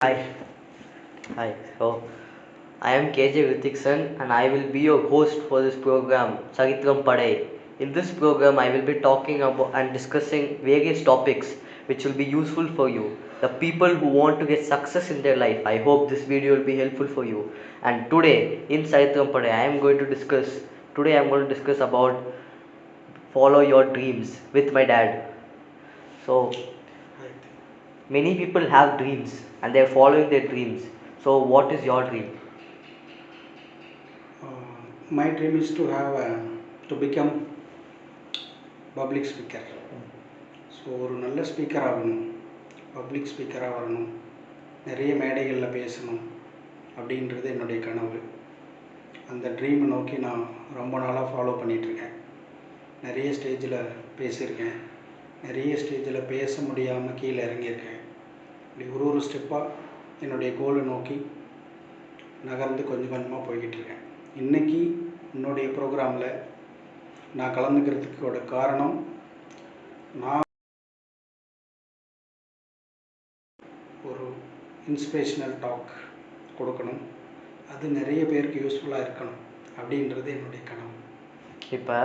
Hi, hi. So I am KJ Ritikson and I will be your host for this program, Saritram Padai. In this program, I will be talking about and discussing various topics which will be useful for you. The people who want to get success in their life. I hope this video will be helpful for you. And today in Saritram Padai, I am going to discuss about follow your dreams with my dad. So many people have dreams and they are following their dreams. So what is your dream? My dream is to become public speaker. So ஒரு நல்ல speaker ஆகணும், public ஸ்பீக்கராக வரணும், நிறைய மேடைகளில் பேசணும் அப்படின்றது என்னுடைய கனவு. அந்த ட்ரீமை நோக்கி நான் ரொம்ப நாளாக ஃபாலோ பண்ணிகிட்ருக்கேன். நிறைய ஸ்டேஜில் பேசியிருக்கேன், நிறைய ஸ்டேஜில் பேச முடியாமல் கீழே இறங்கியிருக்கேன். இப்படி ஒரு ஸ்டெப்பாக என்னுடைய கோலை நோக்கி நகர்ந்து கொஞ்சம் கொஞ்சமாக போய்கிட்டுருக்கேன். இன்றைக்கி என்னுடைய ப்ரோக்ராமில் நான் கலந்துக்கிறதுக்கோட காரணம், நான் ஒரு இன்ஸ்பிரேஷனல் டாக் கொடுக்கணும், அது நிறைய பேருக்கு யூஸ்ஃபுல்லாக இருக்கணும் அப்படின்றது என்னுடைய கனவு. இப்போ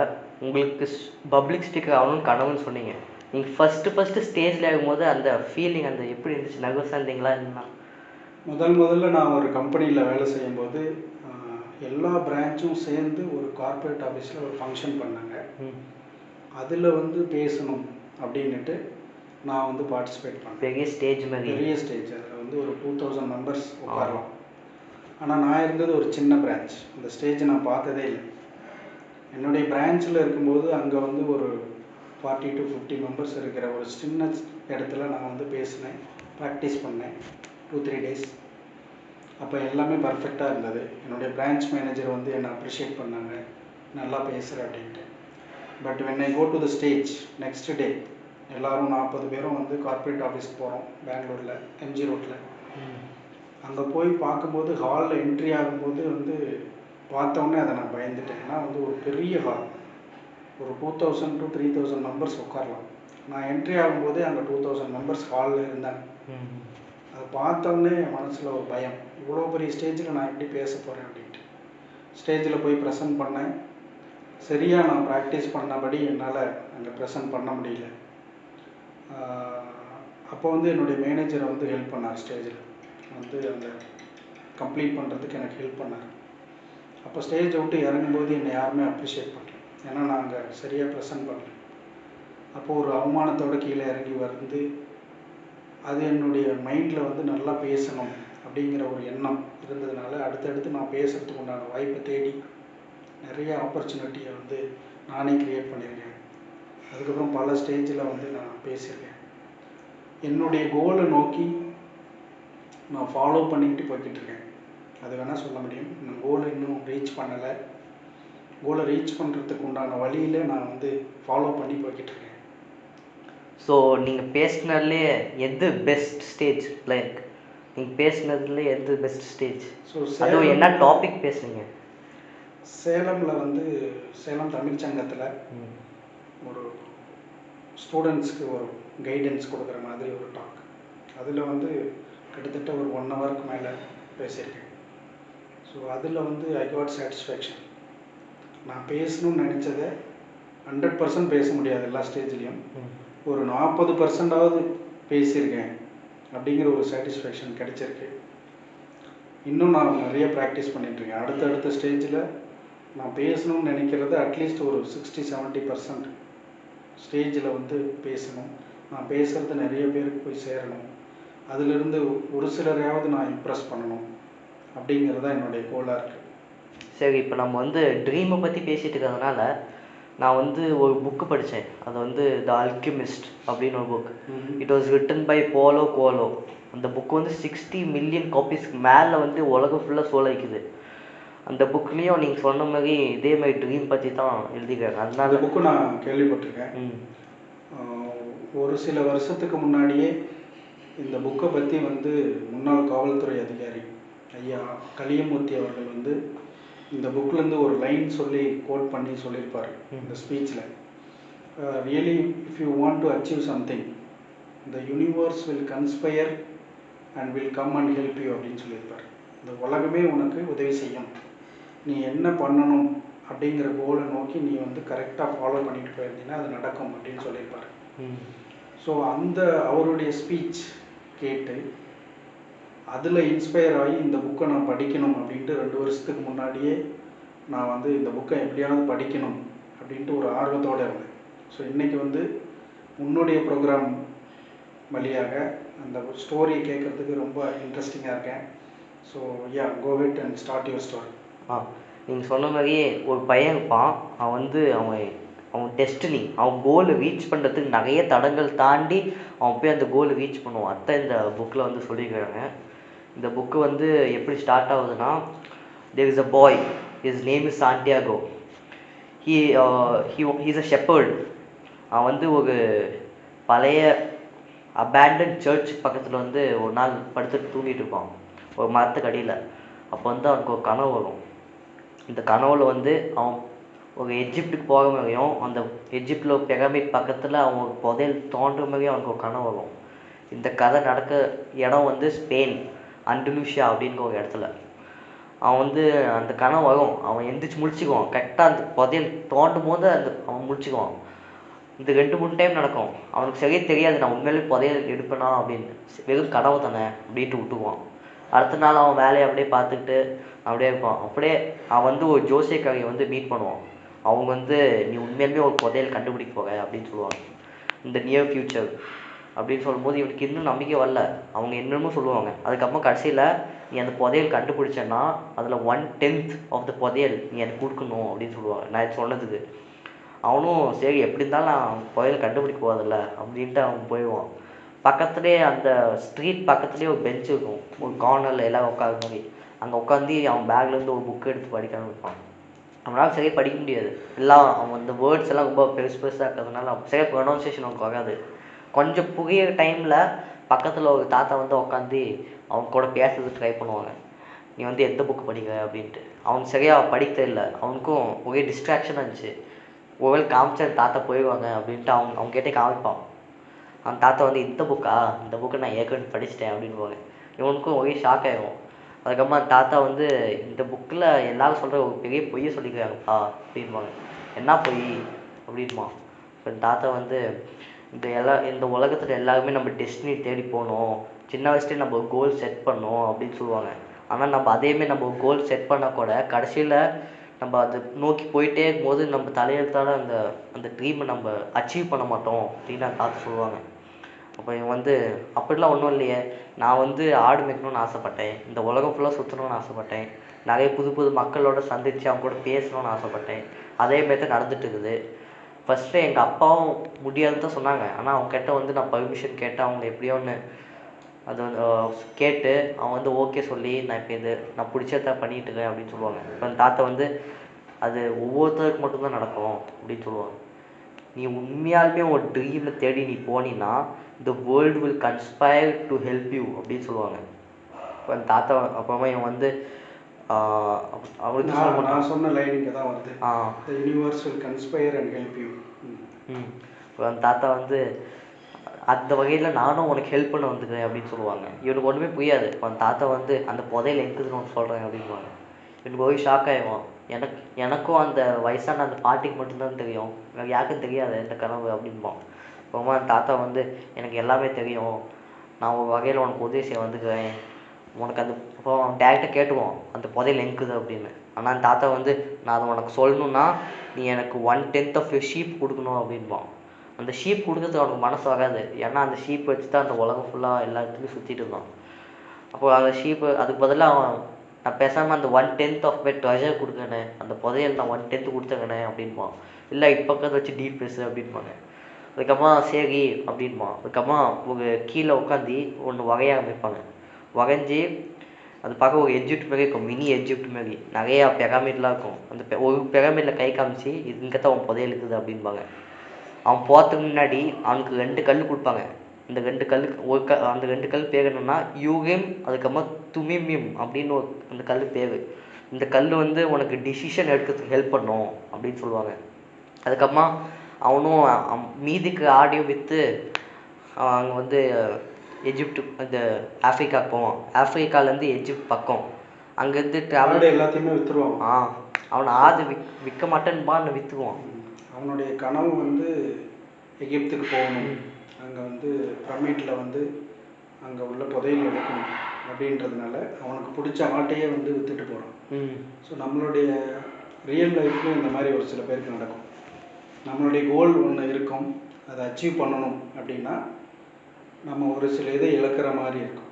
உங்களுக்கு பப்ளிக் ஸ்பீக்கர் ஆகணும்னு கனவுன்னு சொன்னீங்க. நீங்கள் ஃபஸ்ட்டு ஸ்டேஜில் ஆகும்போது அந்த ஃபீலிங் அந்த எப்படி இருந்துச்சு? நர்வஸாக இருந்தீங்களா? என்ன முதல்ல நான் ஒரு கம்பெனியில் வேலை செய்யும்போது எல்லா பிரான்ச்சும் சேர்ந்து ஒரு கார்ப்பரேட் ஆஃபீஸில் ஒரு ஃபங்க்ஷன் பண்ணாங்க. அதில் பேசணும் அப்படின்ட்டு நான் பார்ட்டிசிபேட் பண்ணேன். பெரிய ஸ்டேஜ் மாதிரி, பெரிய ஸ்டேஜ். அதில் ஒரு 2000 மெம்பர்ஸ் உட்காரலாம். ஆனால் நான் இருந்தது ஒரு சின்ன பிரான்ச். அந்த ஸ்டேஜை நான் பார்த்ததே இல்லை. என்னுடைய பிரான்ச்சில் இருக்கும்போது அங்கே ஒரு 40 to 50 மெம்பர்ஸ் இருக்கிற ஒரு சின்ன இடத்துல நான் பேசினேன், ப்ராக்டிஸ் பண்ணேன் 2-3 days. அப்போ எல்லாமே பர்ஃபெக்டாக இருந்தது. என்னுடைய பிரான்ச் மேனேஜர் என்னை அப்ரிஷியேட் பண்ணாங்க, நல்லா பேசுகிற அப்படின்ட்டு. But when I go to the stage next day, எல்லோரும் 40 பேரும் கார்ப்பரேட் ஆஃபீஸ்க்கு போகிறோம் பெங்களூரில், எம்ஜி ரோட்டில். அங்கே போய் பார்க்கும்போது ஹாலில் என்ட்ரி ஆகும்போது பார்த்தோன்னே அதை நான் பயந்துட்டேன். ஏன்னா ஒரு பெரிய ஹால், ஒரு 2000 to 3000 மெம்பர்ஸ் உட்காரலாம். நான் என்ட்ரி ஆகும்போதே அங்கே 2000 மெம்பர்ஸ் ஹாலில் இருந்தாங்க. அதை பார்த்தோன்னே என் மனசில் ஒரு பயம், இவ்வளோ பெரிய ஸ்டேஜில் நான் எப்படி பேச போகிறேன் அப்படின்ட்டு. ஸ்டேஜில் போய் ப்ரெசென்ட் பண்ணேன். சரியாக நான் ப்ராக்டிஸ் பண்ணபடி என்னால் அங்கே ப்ரெசென்ட் பண்ண முடியல. அப்போ என்னுடைய மேனேஜரை ஹெல்ப் பண்ணார். ஸ்டேஜில் அந்த கம்ப்ளீட் பண்ணுறதுக்கு எனக்கு ஹெல்ப் பண்ணார். அப்போ ஸ்டேஜை விட்டு இறங்கும்போது என்னை யாருமே அப்ரிஷியேட் பண்ணல, ஏன்னா நான் அங்கே சரியாக ப்ரெசென்ட் பண்ணல. அப்போது ஒரு அவமானத்தோடு கீழே இறங்கி அது என்னுடைய மைண்டில் நல்லா பேசணும் அப்படிங்கிற ஒரு எண்ணம் இருந்ததுனால அடுத்தடுத்து நான் பேசுகிறதுக்கு உண்டான வாய்ப்பை தேடி நிறைய ஆப்பர்ச்சுனிட்டியை நானே க்ரியேட் பண்ணியிருக்கேன். அதுக்கப்புறம் பல ஸ்டேஜில் நான் பேசியிருக்கேன். என்னுடைய கோலை நோக்கி நான் ஃபாலோ பண்ணிக்கிட்டு போய்கிட்டு இருக்கேன். அது வேணால் சொல்ல முடியும். நான் கோலை இன்னும் ரீச் பண்ணலை. கோலை ரீச் பண்ணுறதுக்கு உண்டான வழியில் நான் ஃபாலோ பண்ணி போய்கிட்டு இருக்கேன். ஸோ நீங்கள் பேசினதுலே எது பெஸ்ட் ஸ்டேஜ்? லைக் நீங்கள் பேசினதுல எது பெஸ்ட் ஸ்டேஜ்? ஸோ அதுவும் என்ன டாபிக் பேசுனீங்க? சேலமில் சேலம் தமிழ் சங்கத்தில் ஒரு ஸ்டூடெண்ட்ஸ்க்கு ஒரு கைடன்ஸ் கொடுக்குற மாதிரி ஒரு டாக். அதில் கிட்டத்தட்ட ஒரு 1 ஹவருக்கு மேலே பேசியிருக்கேன். ஸோ அதில் ஐ காட் சாட்டிஸ்ஃபேக்ஷன். நான் பேசணும்னு நினச்சதை 100% பேச முடியாது எல்லா ஸ்டேஜ்லேயும், ஒரு 40%ஆவது பேசியிருக்கேன் அப்படிங்கிற ஒரு சாட்டிஸ்ஃபேக்ஷன் கிடைச்சிருக்கு. இன்னும் நான் நிறைய ப்ராக்டிஸ் பண்ணிகிட்ருக்கேன். அடுத்தடுத்த ஸ்டேஜில் நான் பேசணும்னு நினைக்கிறது அட்லீஸ்ட் ஒரு 60-70% ஸ்டேஜில் பேசணும். நான் பேசுகிறது நிறைய பேருக்கு போய் சேரணும், அதிலிருந்து ஒரு சிலரையாவது நான் இம்ப்ரெஸ் பண்ணணும் அப்படிங்கிறது தான் என்னுடைய கோலாக இருக்குது. சரி, இப்போ நம்ம ட்ரீமை பற்றி பேசிகிட்டு இருக்கிறதுனால நான் ஒரு புக்கு படித்தேன். அது த அல்கெமிஸ்ட் அப்படின்னு ஒரு book. It was written by Paulo Coelho. அந்த புக்கு 60 மில்லியன் காப்பீஸ்க்கு மேலே உலகம் ஃபுல்லாக சோலைக்குது. அந்த புக்லேயும் நீங்கள் சொன்ன மாதிரி இதே மாதிரி ட்ரீம் பற்றி தான் எழுதிக்கிறாங்க. அதனால புக்கு நான் கேள்விப்பட்டிருக்கேன். ஒரு சில வருஷத்துக்கு முன்னாடியே இந்த புக்கை பற்றி முன்னாள் காவல்துறை அதிகாரி ஐயா கலியமூர்த்தி அவர்கள் இந்த புக்கிலேருந்து ஒரு லைன் சொல்லி கோட் பண்ணி சொல்லியிருப்பார் இந்த ஸ்பீச்சில். Really if you want to achieve something, the universe will conspire and will come and help you அப்படின்னு சொல்லியிருப்பார். இந்த உலகமே உனக்கு உதவி செய்யும், நீ என்ன பண்ணணும் அப்படிங்கிற கோலை நோக்கி நீ வந்து கரெக்டாக ஃபாலோ பண்ணிட்டு போயிருந்தீங்கன்னா அது நடக்கும் அப்படின்னு சொல்லியிருப்பார். ஸோ அந்த அவருடைய ஸ்பீச் கேட்டு அதில் இன்ஸ்பயர் ஆகி இந்த புக்கை நான் படிக்கணும் அப்படின்ட்டு 2 வருஷத்துக்கு முன்னாடியே நான் வந்து இந்த புக்கை எப்படியாவது படிக்கணும் அப்படின்ட்டு ஒரு ஆர்வத்தோடு இருந்தேன். ஸோ இன்றைக்கி வந்து உன்னுடைய ப்ரோக்ராம் வழியாக அந்த ஸ்டோரியை கேட்குறதுக்கு ரொம்ப இன்ட்ரெஸ்டிங்காக இருக்கேன். So yeah, go ahead and start your story. நீங்கள் சொன்ன மாதிரியே ஒரு பையன் இருப்பான். அவன் வந்து அவன் டெஸ்டினி, அவன் கோலை ரீச் பண்ணுறதுக்கு நிறைய தடங்கள் தாண்டி அவன் போய் அந்த கோலை ரீச் பண்ணுவான். அதான் இந்த புக்கில் வந்து சொல்லியிருக்காங்க. இந்த புக்கு வந்து எப்படி ஸ்டார்ட் ஆகுதுன்னா, there is a boy, his name is Santiago. He's a shepherd. அவன் வந்து ஒரு பழைய abandoned சர்ச் பக்கத்தில் வந்து ஒரு நாள் படுத்துட்டு தூங்கிட்டு இருப்பான் ஒரு மரத்துக்கு அடியில். அப்போ வந்து அவனுக்கு ஒரு கனவு வரும். இந்த கனவுல வந்து அவன் ஒரு எஜிப்டுக்கு போகிற மாதிரியும், அந்த எஜிப்டில் பிரமிட் பக்கத்தில் அவன் ஒரு புதையல் தோன்ற மாதிரியும் அவனுக்கு ஒரு கனவு வரும். இந்த கதை நடக்க இடம் வந்து ஸ்பெயின், அண்டலூசியா அப்படிங்கிற ஒரு இடத்துல. அவன் வந்து அந்த கனவு வரும், அவன் எந்திரிச்சு முழிச்சுக்குவான். கரெக்டாக அந்த புதையல் தோண்டும் போது அவன் முழிச்சுக்குவான். இந்த 2-3 டைம் நடக்கும். அவனுக்கு சரியே தெரியாது நான் உண்மையிலே புதையல் எடுப்பேனா அப்படின்னு. வெறும் கனவு தானே அப்படின்ட்டு விட்டுக்குவான். அடுத்த நாள் அவன் வேலையை அப்படியே பார்த்துக்கிட்டு அப்படியே இருப்பான். அப்படியே அவன் வந்து ஒரு ஜோசியக்காரியை வந்து மீட் பண்ணுவான். அவங்க வந்து நீ உண்மையிலுமே ஒரு புதையல் கண்டுபிடிக்க போக அப்படின்னு சொல்லுவாங்க, இந்த நியர் ஃப்யூச்சர் அப்படின்னு சொல்லும்போது இவனுக்கு இன்னும் நம்பிக்கை வரல. அவங்க என்னென்னமோ சொல்லுவாங்க. அதுக்கப்புறம் கடைசியில் நீ அந்த புதையல் கண்டுபிடிச்சேன்னா அதில் 1/10 ஆஃப் த புதையல் நீ எனக்கு கொடுக்கணும் அப்படின்னு சொல்லுவாங்க. நான் சொன்னதுக்கு அவனும் சரி எப்படி இருந்தாலும் நான் புதையல் கண்டுபிடிக்க போவதில்ல அப்படின்ட்டு அவன் போயிடுவான். பக்கத்துலேயே அந்த ஸ்ட்ரீட் பக்கத்துலேயே ஒரு பெஞ்ச் இருக்கும், ஒரு கார்னரில் எல்லாம் உட்கார மாதிரி. அங்கே உட்காந்து அவன் பேக்லேருந்து ஒரு புக்கு எடுத்து படிக்க ஆரம்பிப்பான். அவனால் சரியாக படிக்க முடியாது. எல்லாம் அவன் அந்த வேர்ட்ஸ் எல்லாம் ரொம்ப பெருசாக இருக்கிறதுனால அவன் சரியாக ப்ரொனவுன்சியேஷன் அவனுக்கு வராது. கொஞ்சம் புரியிற டைமில் பக்கத்தில் ஒரு தாத்தா வந்து உட்காந்து அவன் கூட பேசுறதுக்கு ட்ரை பண்ணுவாங்க. நீ வந்து எந்த புக்கு படிக்கிற அப்படின்ட்டு. அவனுக்கு சரியாக படிக்க இல்லை. அவனுக்கும் ஒரே டிஸ்ட்ராக்ஷனாக இருந்துச்சு. ஒருவேளை காமிச்சா தாத்தா போயிடுவாங்க அப்படின்ட்டு அவங்க கேட்டே காமிப்பான். அந்த தாத்தா வந்து இந்த புக்கை நான் ஏற்கனவே படிச்சிட்டேன் அப்படின்வாங்க. இவனுக்கும் ஒரே ஷாக் ஆகிடும். அதுக்கப்புறமா அந்த தாத்தா வந்து இந்த புக்கில் எல்லாரும் சொல்கிற ஒரு பெரிய பொய்யை சொல்லிக்கிறாங்கப்பா அப்படின்வாங்க. என்ன பொய் அப்படின்மா. இப்போ இந்த தாத்தா வந்து இந்த உலகத்தில் எல்லாருமே நம்ம டெஸ்டினி தேடி போகணும், சின்ன வயசுலேயே நம்ம ஒரு கோல் செட் பண்ணோம் அப்படின்னு சொல்லுவாங்க. ஆனால் நம்ம அதேமாரி நம்ம ஒரு கோல் செட் பண்ணால் கூட கடைசியில் நம்ம அதை நோக்கி போயிட்டே இருக்கும்போது நம்ம தலையெழுத்தால் அந்த ட்ரீமை நம்ம அச்சீவ் பண்ண மாட்டோம் அப்படின்னு அந்த தாத்தா சொல்லுவாங்க. அப்போ இவன் வந்து அப்படிலாம் ஒன்றும் இல்லையே, நான் வந்து ஆடு மேய்க்கணும்னு ஆசைப்பட்டேன், இந்த உலகம் ஃபுல்லாக சுற்றணும்னு ஆசைப்பட்டேன், நிறைய புது மக்களோட சந்தித்து அவங்க கூட பேசணும்னு ஆசைப்பட்டேன், அதேமாரி தான் நடந்துட்டு இருக்குது. ஃபஸ்ட்டு எங்கள் அப்பாவும் முடியாதுன்னு தான் சொன்னாங்க. ஆனால் அவங்க கிட்ட வந்து நான் பர்மிஷன் கேட்டு அவங்க எப்படியோ ஒன்று அது வந்து கேட்டு அவன் வந்து ஓகே சொல்லி நான் இப்போ நான் பிடிச்சத பண்ணிகிட்டு இருக்கேன் அப்படின்னு சொல்லுவாங்க. இப்போ அந்த தாத்தா வந்து அது ஒவ்வொருத்தருக்கு மட்டும்தான் நடக்கும் அப்படின்னு சொல்லுவாங்க. நீ உண்மையாலுமே ஒரு ட்ரீமை தேடி நீ போனீன்னா the world will conspire to help you அப்படின்னு சொல்லுவாங்க. இப்போ அந்த தாத்தா அப்புறமா இவன் வந்து அவருக்கு நான் சொன்ன லைன் இங்கே தான் வருது, the universe will conspire and help you. இப்போ அந்த தாத்தா வந்து அந்த வகையில் நானும் உனக்கு ஹெல்ப் பண்ண வந்துக்கிறேன் அப்படின்னு சொல்லுவாங்க. இவனுக்கு ஒன்றுமே புரியாது. இப்போ அந்த தாத்தா வந்து அந்த புதையல் எங்குதுன்னு ஒன்று சொல்கிறேன் அப்படின்வாங்க. எனக்கு போய் ஷாக் ஆகிடுவான். எனக்கும் அந்த வயசான அந்த பாட்டிக்கு மட்டும்தான் தெரியும், எனக்கு யாருக்கும் தெரியாது இந்த கனவு அப்படின்பான். அப்புறமா அந்த தாத்தா வந்து எனக்கு எல்லாமே தெரியும், நான் ஒரு வகையில் உனக்கு உதவி செய்ய வந்துக்கிறேன், உனக்கு அந்த இப்போ அவன் டேரெக்டாக கேட்டுவான் அந்த புதையல் எங்குது அப்படின்னு. ஆனால் அந்த தாத்தா வந்து நான் அதை உனக்கு சொல்லணுன்னா நீ எனக்கு 1/10 ஆஃப் ஷீப் கொடுக்கணும் அப்படின்பான். அந்த ஷீப் கொடுக்கறதுக்கு அவனுக்கு மனசு வராது. ஏன்னா அந்த ஷீப் வச்சு தான் அந்த உலகம் ஃபுல்லாக எல்லா இடத்துலையும் சுற்றிட்டு இருந்தான். அப்போ அந்த ஷீப்பு அதுக்கு பதிலாக அவன் நான் பேசாமல் அந்த 1/10 ஆஃப் மை ட்ரெஷர் கொடுக்கணே, அந்த புதையல் நான் 1/10 கொடுத்துக்கணே அப்படின்பான். இல்லை இப்போ வச்சு டீல் பேசு அப்படின்பாங்க. அதுக்கப்புறமா சரி அப்படின்பான். அதுக்கப்புறமா ஒரு கீழே உட்காந்து ஒன்று வகைய ஆரம்பிப்பாங்க. வகைஞ்சி அது பார்க்க ஒரு எஜிப்ட் மாரி இருக்கும், மினி எஜிப்ட் மாரி நிறையா பிரமிட்லாம் இருக்கும். அந்த ஒரு பிரமிடில் கை காமிச்சு இது இங்கே தான் அவன் புதையல் இருக்குது அப்படின்பாங்க. அவன் போகிறதுக்கு முன்னாடி அவனுக்கு 2 கல் கொடுப்பாங்க. இந்த 2 கல்லுக்கு அந்த 2 கல் பேர் என்னென்னா யூகிம், அதுக்கப்புறமா துமிமிம் அப்படின்னு அந்த கல் பேர். இந்த கல் வந்து உனக்கு டிசிஷன் எடுக்கிறதுக்கு ஹெல்ப் பண்ணும் அப்படின்னு சொல்லுவாங்க. அதுக்கப்புறமா அவனும் மீதிக்கு ஆடியோ விற்று அங்கே வந்து எஜிப்டு இந்த ஆஃப்ரிக்காவுக்கு போவான். ஆஃப்ரிக்காலேருந்து எஜிப்ட் பக்கம் அங்கேருந்து ஆடு எல்லாத்தையுமே விற்றுருவான். அவனை ஆடு விற்க மாட்டேன்னு விற்றுக்குவான். அவனுடைய கனவு வந்து எகிப்துக்கு போகணும், அங்கே வந்து பிரமிட்டில் வந்து அங்கே உள்ள புதையல் எடுக்கணும் அப்படின்றதுனால அவனுக்கு பிடிச்ச ஆட்டையே வந்து விற்றுட்டு போகிறான். ஸோ நம்மளுடைய ரியல் லைஃப்லையும் இந்த மாதிரி ஒரு சில பேருக்கு நடக்கும். நம்மளுடைய கோல் ஒன்று இருக்கும், அதை அச்சீவ் பண்ணணும் அப்படின்னா நம்ம ஒரு சில இதை இழக்கிற மாதிரி இருக்கும்.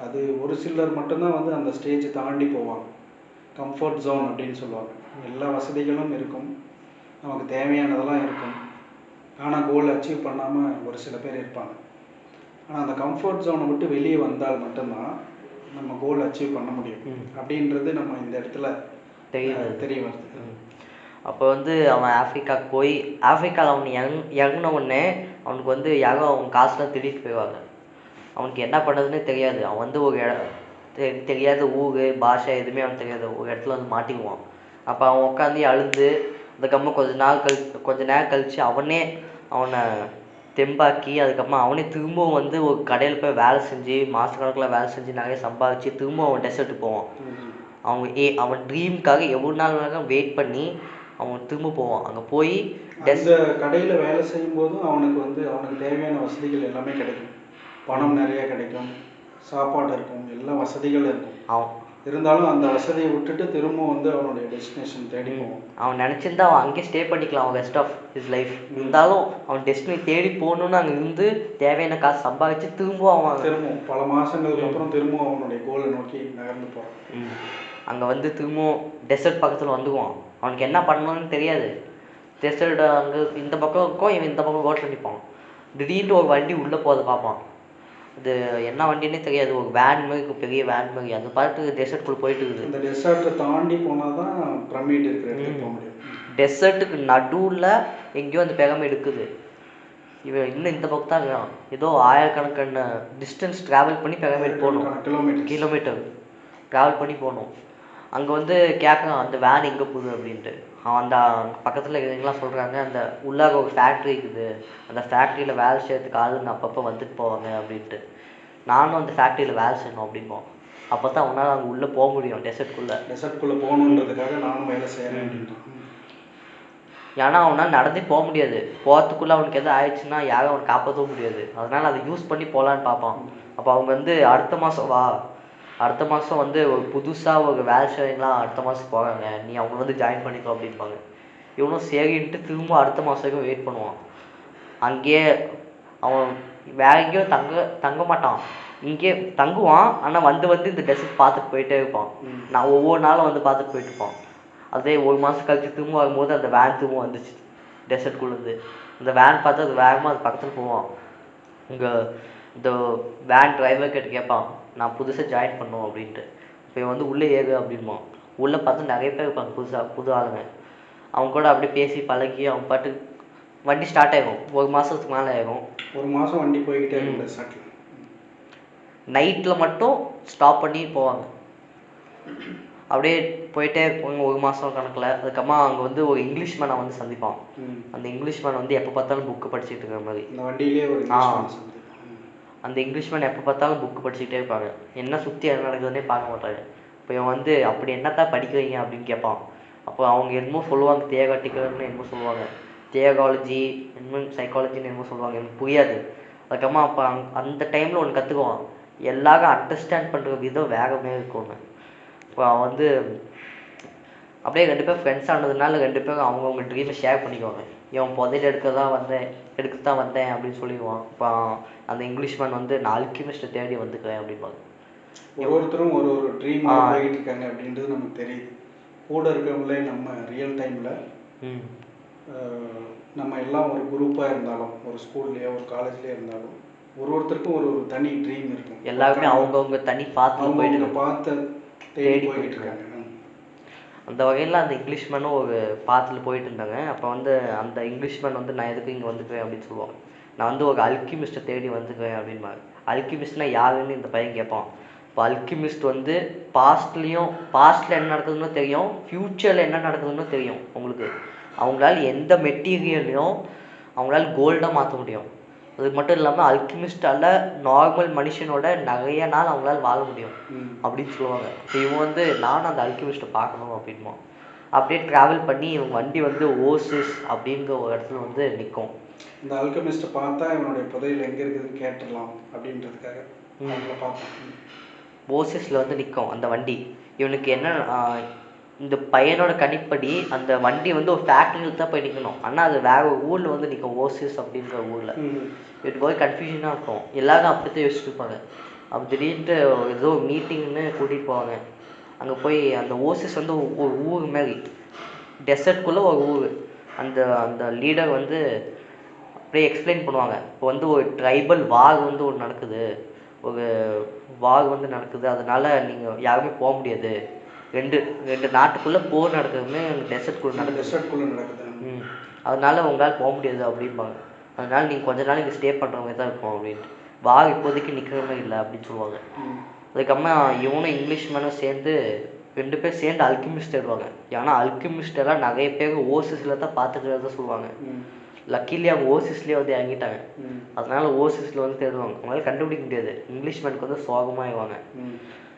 அது ஒரு சிலர் மட்டும்தான் வந்து அந்த ஸ்டேஜை தாண்டி போவாங்க. கம்ஃபர்ட் ஜோன் அப்படின்னு சொல்லுவாங்க. எல்லா வசதிகளும் இருக்கும், நமக்கு தேவையானதெல்லாம் இருக்கும், ஆனால் கோல் அச்சீவ் பண்ணாமல் ஒரு சில பேர் இருப்பாங்க. ஆனால் அந்த கம்ஃபர்ட் ஜோனை விட்டு வெளியே வந்தால் மட்டும்தான் நம்ம கோல் அச்சீவ் பண்ண முடியும் அப்படின்றது நம்ம இந்த இடத்துல தெரிய வருது. அப்போ வந்து அவன் ஆஃப்ரிக்காவுக்கு போய் ஆஃப்ரிக்காவில் அவன் இறங்கின உடனே அவனுக்கு வந்து யாரும் அவன் காசுலாம் திருடிட்டு போயிடுவாங்க. அவனுக்கு என்ன பண்ணுறதுன்னே தெரியாது. அவன் வந்து ஒரு தெரியாத ஊர் பாஷை எதுவுமே அவனுக்கு தெரியாது. ஒரு இடத்துல வந்து மாட்டிக்குவான். அப்போ அவன் உட்காந்து அழுது அதுக்கப்புறமா கொஞ்ச நேரம் கழித்து அவனை தெம்பாக்கி அதுக்கப்புறமா அவனே திரும்பவும் வந்து ஒரு கடையில் போய் வேலை செஞ்சு மாதக்கணக்கில் வேலை செஞ்சு நிறைய சம்பாதிச்சு திரும்பவும் அவன் டெசர்ட்டுக்கு போவான். அவன் ட்ரீமுக்காக எவ்வளோ நாள் வரைக்கும் வெயிட் பண்ணி அவன் திரும்ப போவான். அங்கே போய் கடையில் வேலை செய்யும் போதும் அவனுக்கு தேவையான வசதிகள் எல்லாமே கிடைக்கும். பணம் நிறைய கிடைக்கும், சாப்பாடு இருக்கும், எல்லா வசதிகளும் இருக்கும். இருந்தாலும் அந்த வசதியை விட்டுட்டு திரும்ப வந்து அவனுடைய டெஸ்டினேஷன் தேடி போவான். அவன் நினச்சிருந்தா அவன் அங்கேயே ஸ்டே பண்ணிக்கலாம் அவன் ரெஸ்ட் ஆஃப் ஹிஸ் லைஃப். இருந்தாலும் அவன் டெஸ்டினி தேடி போகணுன்னு அங்கே இருந்து தேவையான காசு சம்பாதிச்சு திரும்பவும் பல மாதங்களுக்கு அப்புறம் திரும்பவும் அவனுடைய கோலை நோக்கி நகர்ந்து போகிறான். அங்கே வந்து திரும்பவும் டெசர்ட் பக்கத்தில் வந்துக்குவான். அவனுக்கு என்ன பண்ணணும்னு தெரியாது. டெசர்ட் அங்கே இந்த பக்கம் இருக்கும், இவன் இந்த பக்கம் ரோட்டில் நிற்பான். திடீர்னு ஒரு வண்டி உள்ளே போகிறத பார்ப்பான். அது என்ன வண்டின்னே தெரியாது, ஒரு வேன் மாதிரி, பெரிய வேன் மாதிரி. அந்த பாட்டு டெசர்ட்குள்ளே போயிட்டு இருக்குது. இந்த டெசர்ட்டை தாண்டி போனால் தான் பிரமிட் இருக்கிற இடத்துக்கு போக முடியும். டெசர்ட்டுக்கு நடுவில் எங்கேயோ அந்த பிரமிட் இருக்குது. இவன் இன்னும் இந்த பக்கம் தான் இருக்கான். ஏதோ ஆயிரக்கணக்கான டிஸ்டன்ஸ் ட்ராவல் பண்ணி பிரமிட் போகணும், கிலோமீட்டர் ட்ராவல் பண்ணி போகணும். அங்கே வந்து கேட்குறான் அந்த வேன் எங்கே போகுது அப்படின்ட்டு. அவன் அந்த பக்கத்தில் இருக்கிறவங்களாம் சொல்கிறாங்க அந்த உள்ளாக ஒரு ஃபேக்ட்ரி இருக்குது, அந்த ஃபேக்ட்ரியில் வேலை செய்யறதுக்கு ஆளுங்க அப்பப்போ வந்துட்டு போவாங்க அப்படின்ட்டு. நானும் அந்த ஃபேக்ட்ரியில் வேலை செய்யணும் அப்படின்போம். அப்போ தான் அவனால் அங்கே உள்ளே போக முடியும், டெசர்ட்குள்ளே போகணுன்றதுக்காக நானும் வேலை செய்கிறேன் அப்படின்ட்டு. ஏன்னா அவனால் நடந்தே போக முடியாது. போகிறதுக்குள்ளே அவனுக்கு எதாவது ஆயிடுச்சுன்னா யாரும் அவனை காப்பாற்றவும் முடியாது. அதனால் அதை யூஸ் பண்ணி போகலான்னு பார்ப்பான். அப்போ அவங்க வந்து அடுத்த மாதம் வந்து ஒரு புதுசாக ஒரு வேலை செய்யலாம், அடுத்த மாதம் போகிறாங்க, நீ அவங்க வந்து ஜாயின் பண்ணிக்கோ அப்படின்பாங்க. இவனும் சரின்ட்டு திரும்ப அடுத்த மாதம் வரைக்கும் வெயிட் பண்ணுவான். அங்கேயே அவன் வேற எங்கேயும் தங்க மாட்டான், இங்கே தங்குவான். ஆனால் வந்து இந்த டெசர்ட் பார்த்துட்டு போயிட்டே இருப்பான். நான் ஒவ்வொரு நாளும் வந்து பார்த்துட்டு போயிட்டு இருப்பான். அதே ஒரு மாதம் கழிச்சு திரும்ப வரும்போது அந்த வேன் திரும்ப வந்துச்சு டெசர்ட்குள்ளேருந்து. அந்த வேன் பார்த்து அது வேகமாக அது பக்கத்தில் போவான். இங்கே இந்த வேன் டிரைவர் கிட்ட கேட்பான், நான் புதுசாக ஜாயின் பண்ணோம் அப்படின்ட்டு. இப்போ இவன் வந்து உள்ளே ஏறு அப்படின்பான். உள்ளே பார்த்து நிறைய பேர் இருப்பாங்க, புது ஆளுங்க. அவங்க கூட அப்படியே பேசி பழகி அவன் பாட்டு வண்டி ஸ்டார்ட் ஆகும். ஒரு மாதத்துக்கு மேலே ஆகும். ஒரு மாதம் வண்டி போய்கிட்டே இருக்கும். நைட்டில் மட்டும் ஸ்டாப் பண்ணி போவாங்க. அப்படியே போயிட்டே இருப்பாங்க ஒரு மாதம் கணக்கில். அதுக்கப்புறமா அங்கே வந்து ஒரு இங்கிலீஷ் மேனை வந்து சந்திப்பான். அந்த இங்கிலீஷ் மேன் வந்து எப்போ பார்த்தாலும் புக்கு படிச்சுட்டு இருக்கிற மாதிரி. அந்த இங்கிலீஷ் மேன் எப்போ பார்த்தாலும் புக்கு படிச்சுக்கிட்டே இருப்பாங்க. என்ன சுற்றி என்ன நடக்குதுன்னே பார்க்க மாட்டாங்க. இப்போ இவன் வந்து அப்படி என்னத்தான் படிக்கிறீங்க அப்படின்னு கேட்பான். அப்போ அவங்க என்னமோ சொல்லுவாங்க, தியரட்டிக்கல்னு என்னமோ சொல்லுவாங்க, தியராலஜி இன்னும் சைக்காலஜின்னு என்னமோ சொல்லுவாங்க, எனக்கு புரியாது. அதுக்கப்புறமா அப்போ அந்த டைமில் ஒன்று கற்றுக்குவான், எல்லாரும் அண்டர்ஸ்டாண்ட் பண்ணுற விதம் வேகமே இருக்கும்னு. இப்போ அவன் வந்து அப்படியே 2 பேர் ஃப்ரெண்ட்ஸ் ஆனதுனால 2 பேரும் அவங்கவுங்க ட்ரீமை ஷேர் பண்ணிக்குவாங்க. இவன் புதையல் எடுக்க தான் வந்தேன் அப்படின்னு சொல்லிடுவான். இப்போ அந்த இங்கிலீஷ் மேன் வந்து நான் அல்கெமிஸ்ட்டை தேடி வந்துக்கிறேன் அப்படின்பாங்க. ஒவ்வொருத்தரும் ஒரு ட்ரீம் போயிட்டு இருக்காங்க அப்படின்றது நமக்கு தெரியுது. கூட இருக்கிறவங்களே நம்ம ரியல் டைமில் நம்ம எல்லாம் ஒரு குரூப்பாக இருந்தாலும், ஒரு ஸ்கூல்லையோ ஒரு காலேஜ்லேயோ இருந்தாலும் ஒருத்தருக்கும் ஒரு தனி ட்ரீம் இருக்கும். எல்லாருமே அவங்கவுங்க தனி பார்த்து தேடி போயிட்டு இருக்காங்க. அந்த வகையில் அந்த இங்கிலீஷ் மேனும் ஒரு பாத்தில் போயிட்டு இருந்தாங்க. அப்போ வந்து அந்த இங்கிலீஷ் மேன் வந்து நான் எதுக்கு இங்கே வந்துக்குவேன் அப்படின்னு சொல்லுவாங்க. நான் வந்து ஒரு அல்கெமிஸ்ட்டை தேடி வந்துக்குவேன் அப்படின்பாங்க. அல்கெமிஸ்ட்னா யாருன்னு இந்த பையன் கேட்பான். இப்போ அல்கெமிஸ்ட் வந்து பாஸ்ட்டில் என்ன நடக்குதுன்னு தெரியும், ஃப்யூச்சரில் என்ன நடக்குதுன்னு தெரியும் அவங்களுக்கு. அவங்களால எந்த மெட்டீரியலையும் அவங்களால கோல்டாக மாற்ற முடியும். அது மட்டும் இல்லாமல் அல்கிமிஸ்டால நார்மல் மனுஷனோட நிறைய நாள் அவங்களால வாழ முடியும் அப்படின்னு சொல்லுவாங்க. இப்போ இவன் வந்து நானும் அந்த அல்கிமிஸ்ட்டை பார்க்கணும் அப்படின்மா. அப்படியே ட்ராவல் பண்ணி இவங்க வண்டி வந்து ஓசிஸ் அப்படிங்கிற ஒரு இடத்துல வந்து நிற்கும். இந்த அல்கமிஸ்ட்டை பார்த்தா இவனுடைய புதையல் எங்கே இருக்குதுன்னு கேட்டுடலாம் அப்படின்றதுக்காக பார்த்தேன். ஓசிஸில் வந்து நிற்கும் அந்த வண்டி. இவனுக்கு என்ன இந்த பையனோட கணிப்படி அந்த வண்டி வந்து ஒரு ஃபேக்ட்ரியில் தான் போய் நிற்கணும். ஆனால் அது வேற ஒரு ஊரில் வந்து நிற்கும், ஓசிஸ் அப்படின்ற ஊரில். இவனுக்கு போய் கன்ஃபியூஷனாக இருக்கும். எல்லாரும் அப்படித்தான் யோசிச்சுட்டு இருப்பாங்க. அப்போ திடீர்னு ஏதோ மீட்டிங்னு கூட்டிகிட்டு போவாங்க. அங்கே போய் அந்த ஓசிஸ் வந்து ஒரு ஊர் மாதிரி டெசர்ட்குள்ளே ஒரு ஊர். அந்த அந்த லீடர் வந்து அப்படியே எக்ஸ்பிளைன் பண்ணுவாங்க. இப்போ வந்து ஒரு ட்ரைபல் வார் வந்து ஒரு நடக்குது, ஒரு வார் வந்து நடக்குது, அதனால் நீங்கள் யாருமே போக முடியாது. ரெண்டு ரெண்டு நாட்டுக்குள்ளே போர் நடக்குதுமே டெசர்ட்குள்ளே நடக்குது. அதனால உங்களால் போக முடியாது அப்படிம்பாங்க. அதனால் நீங்கள் கொஞ்ச நாள் இங்கே ஸ்டே பண்ணுற மாதிரி தான் இருக்கும் அப்படின்ட்டு. வார் இப்போதைக்கு நிற்கிற மாதிரி இல்லை அப்படின்னு சொல்லுவாங்க. அதுக்கப்புறமா இவனும் இங்கிலீஷ் மேனும் சேர்ந்து 2 பேர் சேர்ந்து அல்கிமிஸ்ட் தேடுவாங்க. ஏன்னா அல்கிமிஸ்ட் எல்லாம் நிறைய பேர் ஓசிஸில் தான் பார்த்துக்கிறத சொல்லுவாங்க. லக்கிலி அவங்க ஓசிஸ்லேயே வந்து இறங்கிட்டாங்க. அதனால ஓசிஸில் வந்து தேடுவாங்க. அவங்களால கண்டுபிடிக்க முடியாது. இங்கிலீஷ் மேனுக்கு வந்து சோகமாகிடுவாங்க.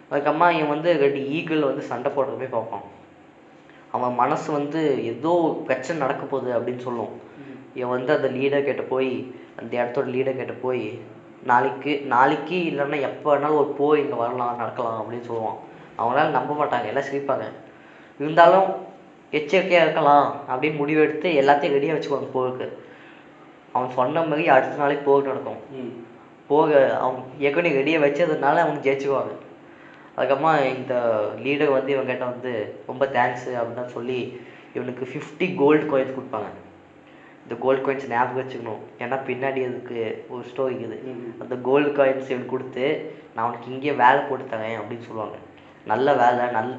அதுக்கப்புறமா இவன் வந்து 2 ஈகிள் வந்து சண்டை போடுறதுமே பார்ப்பான். அவன் மனசு வந்து ஏதோ பிரச்சனை நடக்க போகுது அப்படின்னு சொல்லும். இவன் வந்து அந்த லீடர் கிட்ட போய், அந்த இடத்தோட லீடர் கிட்ட போய், நாளைக்கு இல்லைன்னா எப்போ வேணாலும் ஒரு போய் இங்கே வரலாம், நடக்கலாம் அப்படின்னு சொல்லுவான். அவங்களால நம்ப மாட்டாங்க, எல்லாம் சிரிப்பாங்க. இருந்தாலும் எச்சரிக்கையாக இருக்கலாம் அப்படின்னு முடிவெடுத்து எல்லாத்தையும் ரெடியாக வச்சுக்குவாங்க போருக்கு. அவன் சொன்ன மாதிரி அடுத்த நாளைக்கு போர் நடக்கும். அவன் ஏற்கனவே ரெடியாக வச்சதுனால அவங்க ஜெயிச்சுக்குவாங்க. அதுக்கப்புறமா இந்த லீடர் வந்து இவங்ககிட்ட வந்து ரொம்ப தேங்க்ஸு அப்படின்னு சொல்லி இவனுக்கு 50 கோல்டு காயின்ஸ் கொடுப்பாங்க. இந்த கோல்டு காயின்ஸ் ஞாபகம் வச்சுக்கணும், ஏன்னா பின்னாடி அதுக்கு ஒரு ஸ்டோரி இருக்குது. அந்த கோல்டு காயின்ஸ் இவனுக்கு கொடுத்து, நான் அவனுக்கு இங்கேயே வேலை போட்டு தரேன் அப்படின்னு சொல்லுவாங்க. நல்ல வேலை, நல்ல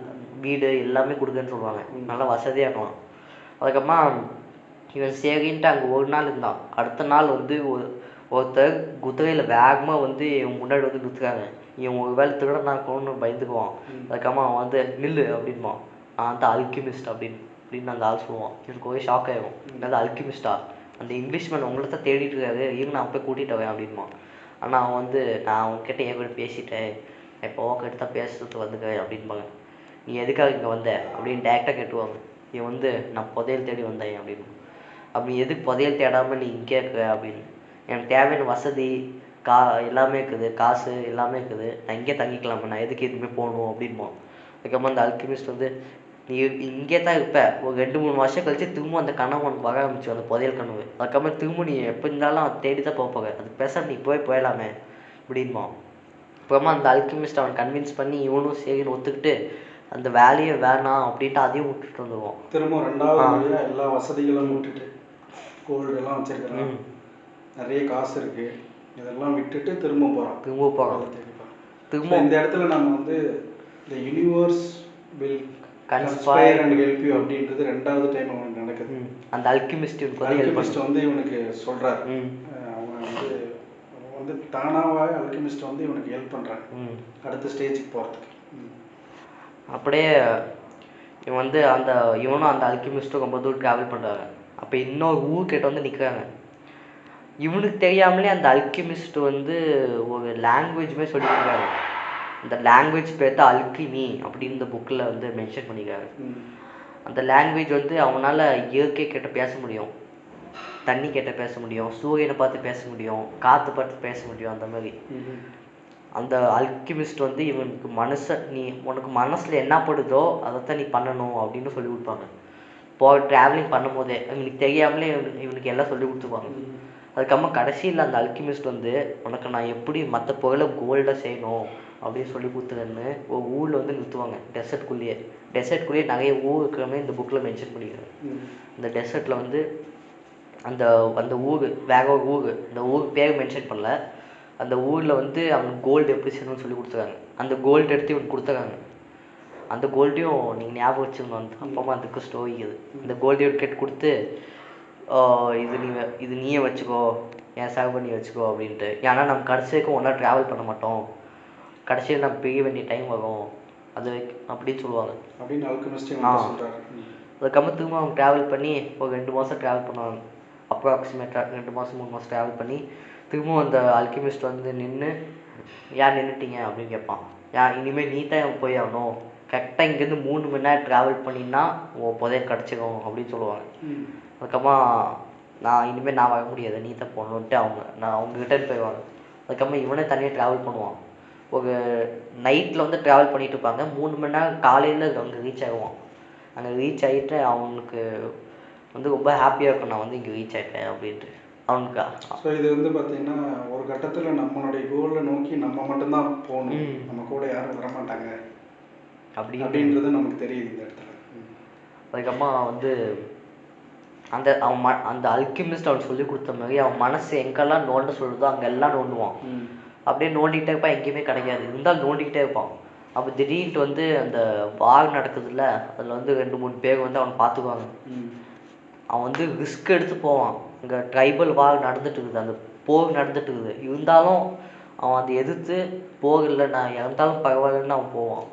வீடு எல்லாமே கொடுக்குன்னு சொல்லுவாங்க. நல்லா வசதியாக இருக்கலாம். அதுக்கப்புறமா இவன் சரின்ட்டு அங்கே ஒரு நாள் இருந்தான். அடுத்த நாள் வந்து ஒருத்தர் குதிரையில் வேகமாக வந்து இவன் முன்னாடி வந்து நிறுத்துறாங்க. இவன் ஒரு வேலை திருடனா இருக்கணும்னு பயந்துக்குவான். அதுக்கப்புறமா அவன் வந்து நில்லு அப்படின்பான். நான் வந்து அல்கிமிஸ்ட் அப்படின்னு அந்த ஆள் சொல்லுவான். இவனுக்கு ஒரே ஷாக் ஆகிடும். என்னது அல்கிமிஸ்டா? அந்த இங்கிலீஷ்மேன் உங்களை தான் தேடிட்டு இருக்காரு, இவங்க நான் போய் கூட்டிகிட்டு வரேன் அப்படின்பான். ஆனால் அவன் வந்து நான் அவன்கிட்ட ஏற்கனவே பேசிட்டேன், இப்போ ஓக்கிட்ட தான் பேசுறதுக்கு வந்துக்கிறேன் அப்படின்பாங்க. நீ எதுக்காக இங்கே வந்த அப்படின்னு டேரெக்டாக கேட்டுவாங்க. இவன் வந்து நான் புதையல் தேடி வந்தேன் அப்படின்னு. அப்படி எதுக்கு புதையல் தேடாமல் நீ இங்கே இருக்கிற அப்படின்னு. எனக்கு தேவையான வசதி எல்லாமே இருக்குது, காசு எல்லாமே இருக்குது, நான் இங்கே தங்கிக்கலாமா, நான் எதுக்கு எதுவுமே போகணும் அப்படின்போம். அதுக்கப்புறம் அந்த அல்கிமிஸ்ட் வந்து நீ இங்கே தான் இருப்ப, ஒரு 2-3 வருஷம் கழிச்சு திரும்ப அந்த கனவு உனக்கு வர ஆரம்பிச்சு, அந்த புதையல் கனவு. அதுக்கப்புறம் திரும்ப நீ எப்போ இருந்தாலும் தேடி தான் போக, அதுக்கு பேசாம நீ போயிடலாமே அப்படின்போம். அப்புறமா அந்த அல்கிமிஸ்ட் அவன் கன்வின்ஸ் பண்ணி இவனும் சரின்னு ஒத்துக்கிட்டு அந்த வேலையை வேணாம் அப்படின்ட்டு அதையும் விட்டுட்டு வந்துடுவான். திரும்ப 2வது எல்லா வசதிகளும் விட்டுட்டு, கோல்டு எல்லாம் வச்சிருக்கிறான், நிறைய காசு இருக்கு, இதெல்லாம் விட்டுட்டு திரும்ப போகிறான். இந்த இடத்துல நம்ம வந்து the universe will conspire and help you அப்படின்றது 2வது டைம் அவனுக்கு நடக்குது. அந்த அல்கிமிஸ்ட் வந்து இவனுக்கு சொல்றாரு. அவன் வந்து தானாவே அல்கிமிஸ்ட் வந்து இவனுக்கு ஹெல்ப் பண்றாங்க அடுத்த ஸ்டேஜுக்கு போறதுக்கு. அப்படியே இவன் வந்து இவனும் அந்த அல்கிமிஸ்ட்டும் ரொம்ப தூரம் ட்ராவல் பண்ணுறாங்க. அப்போ இன்னொரு ஊர்கிட்ட வந்து நிற்கிறாங்க. இவனுக்கு தெரியாமலே அந்த அல்கிமிஸ்ட் வந்து ஒரு லாங்குவேஜுமே சொல்லியிருக்காரு. அந்த லாங்குவேஜ் பேர் தான் அல்கிமி அப்படின்னு இந்த புக்கில் வந்து மென்ஷன் பண்ணிக்கிறாரு. அந்த லாங்குவேஜ் வந்து அவனால் இயற்கை கிட்ட பேச முடியும், தண்ணி கிட்ட பேச முடியும், சூரியனை பார்த்து பேச முடியும், காற்று பார்த்து பேச முடியும். அந்த மாதிரி அந்த அல்கிமிஸ்ட் வந்து இவனுக்கு உனக்கு மனசில் என்ன படுதோ அதைத்தான் நீ பண்ணணும் அப்படின்னு சொல்லி கொடுப்பாங்க. ட்ராவலிங் பண்ணும் போதே இவனுக்கு தெரியாமலே இவனுக்கு எல்லாம் சொல்லி கொடுத்துருப்பாங்க. அதுக்கப்புறமா கடைசியில் அந்த அல்கிமிஸ்ட் வந்து உனக்கு நான் எப்படி மற்ற பொருளை கோல்டாக செய்யணும் அப்படின்னு சொல்லி கொடுத்துருன்னு ஒரு ஊரில் வந்து நிறுத்துவாங்க. டெசர்ட்குள்ளேயே நிறைய ஊர் இருக்கிற மாதிரி இந்த புக்கில் மென்ஷன் பண்ணிக்கிறாங்க. இந்த டெசர்ட்டில் வந்து அந்த ஊர் வேற ஒரு ஊர், இந்த ஊர் பேர் மென்ஷன் பண்ணல. அந்த ஊரில் வந்து அவனுக்கு கோல்டு எப்படி செய்யணும்னு சொல்லி கொடுத்துருக்காங்க. அந்த கோல்டு எடுத்து இவனுக்கு கொடுத்துருக்காங்க. அந்த கோல்டையும் நீங்கள் ஞாபகம் வச்சுக்கணும். அந்த அப்பமா அதுக்கு ஸ்டோரி இது. இந்த கோல்டையும் கேட்டு கொடுத்து இது நீயே வச்சுக்கோ, என் சேவ் பண்ணி வச்சுக்கோ அப்படின்ட்டு. ஏன்னா நம்ம கடைசி வரைக்கும் ஒன்றா ட்ராவல் பண்ண மாட்டோம், கடைசியில் நம்ம பிரிய வேண்டிய டைம் வரும் அது அப்படின்னு சொல்லுவாங்க. அதுக்கப்புறம் திரும்ப அவங்க ட்ராவல் பண்ணி ஒரு 2 மாதம் ட்ராவல் பண்ணுவாங்க. அப்ராக்சிமேட்டாக 2 மாதம் 3 மாதம் ட்ராவல் பண்ணி திரும்பவும் அந்த அல்கெமிஸ்ட் வந்து நின்று, ஏன் நின்றுட்டீங்க அப்படின்னு கேட்பான். ஏன் இனிமேல் நீ தான் போய் ஆகணும், கரெக்டாக இங்கேருந்து 3 மணி நேரம் ட்ராவல் பண்ணினா உன் புதையல் கிடச்சிடும் அப்படின்னு சொல்லுவாங்க. அதுக்கப்புறமா நான் இனிமேல் நான் வர முடியாது, நீ தான் போகணுன்ட்டு அவங்க ரிட்டர்ன் போயிடுவாங்க. அதுக்கப்புறமா இவனே தனியாக ட்ராவல் பண்ணுவான். ஒரு நைட்டில் வந்து ட்ராவல் பண்ணிட்டு இருப்பாங்க. 3 மணி நேரம் காலையில் அங்கே ரீச் ஆகுவான். அங்கே ரீச் ஆகிட்டு அவனுக்கு வந்து ரொம்ப ஹாப்பியாக இருக்கும், நான் வந்து இங்கே ரீச் ஆகிட்டேன் அப்படின்ட்டு அவனுக்கு. ஸோ இது வந்து பார்த்தீங்கன்னா ஒரு கட்டத்தில் நம்மளுடைய கோலை நோக்கி நம்ம மட்டும்தான் போகணும், நம்ம கூட யாரும் வரமாட்டாங்க அப்படின்றது நமக்கு தெரியுது இந்த இடத்துல. அதுக்கப்புறமா வந்து அந்த அந்த அல்கெமிஸ்ட் அவன் சொல்லி கொடுத்த மாதிரி அவன் மனசு எங்கெல்லாம் நோண்ட சொல்லுதோ அங்கெல்லாம் நோண்டுவான். அப்படியே நோண்டிக்கிட்டே இருப்பான், எங்கேயுமே கிடைக்காது, இருந்தாலும் நோண்டிக்கிட்டே இருப்பான். அப்போ திடீர்னு வந்து அந்த வார் நடக்குதுல்ல, அதில் வந்து 2-3 பேர் வந்து அவனை பார்த்துக்குவாங்க. அவன் வந்து ரிஸ்க் எடுத்து போவான். இங்கே ட்ரைபல் வார் நடந்துட்டு இருக்குது, அந்த போர் நடந்துட்டு இருக்குது, இருந்தாலும் அவன் அதை எதிர்த்து போர் இல்லை நான் இறந்தாலும் பரவாயில்லன்னு அவன் போவான்.